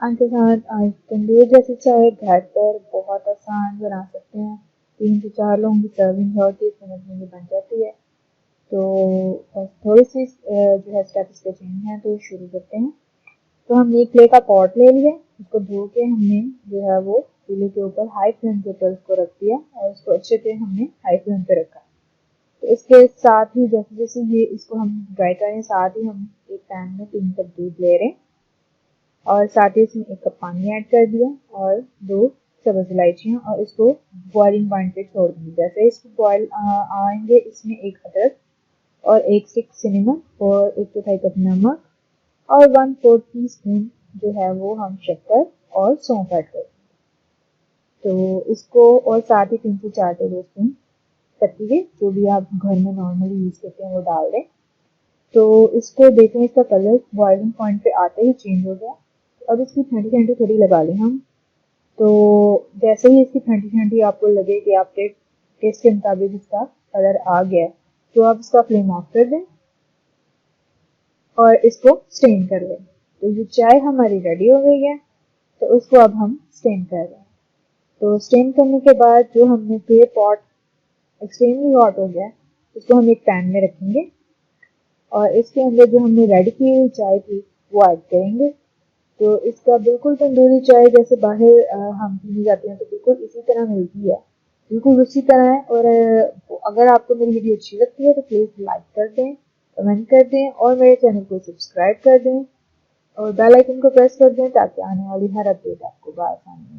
नान के साथ आज तंदूर जैसी चाय घर पर बहुत आसान बना सकते हैं। 3 से 4 लोगों की सर्विंग है और 30 मिनट में ये बन जाती है। तो बस थोड़ी सी जो है स्टेप इसके चेंज हैं, तो शुरू करते हैं। तो हमने एक क्ले का पॉट ले लिया, उसको धो के हमने जो है वो चूल्हे के ऊपर हाई फ्लेम के ऊपर उसको रख दिया और उसको अच्छे से हमने हाई फ्लेम पे रखा। तो इसके साथ ही जैसे जैसे ये इसको हम ड्राई कर रहे हैं, साथ ही हम एक पैन में 3 कप दूध ले रहे हैं और साथ ही इसमें 1 कप पानी ऐड कर दिया और 2 सब्ज इलायचियाँ और इसको बॉइलिंग पॉइंट पे छोड़ देंगे। जैसे इसको बॉयल आएंगे, इसमें 1 अदरक और 1 स्टिक सिनेमन और 1/4 कप नमक और 1/4 टीस्पून जो है वो हम शक्कर और सौंफ ऐड कर देंगे। तो इसको और साथ ही 3 से 4 टेबल स्पून पत्ती के जो भी आप घर में नॉर्मली यूज़ करते हैं वो डाल दें। तो इसको देखें, इसका कलर बॉइलिंग पॉइंट पे आते ही चेंज हो गया। तो अब इसकी ठंडी ठंडी थोड़ी लगा लें हम। तो जैसे ही इसकी ठंडी ठंडी आपको लगे कि आपके टेस्ट के मुताबिक इसका कलर आ गया है, तो आप इसका फ्लेम ऑफ कर दें और इसको स्टेन कर लें। तो ये चाय हमारी रेडी हो गई है। तो उसको अब हम स्टेन कर रहे हैं। तो स्टेन करने के बाद जो हमने क्ले पॉट एक्सट्रीमली हॉट हो गया, इसको हम एक पैन में रखेंगे और इसके अंदर जो हमने रेडी की हुई चाय थी वो ऐड करेंगे। तो इसका बिल्कुल तंदूरी चाय जैसे बाहर हम पीने जाते हैं तो बिल्कुल इसी तरह मिलती है, बिल्कुल उसी तरह है। और अगर आपको मेरी वीडियो अच्छी लगती है तो प्लीज़ लाइक कर दें, कमेंट कर दें और मेरे चैनल को सब्सक्राइब कर दें और बेल आइकन को प्रेस कर दें ताकि आने वाली हर अपडेट आपको आसानी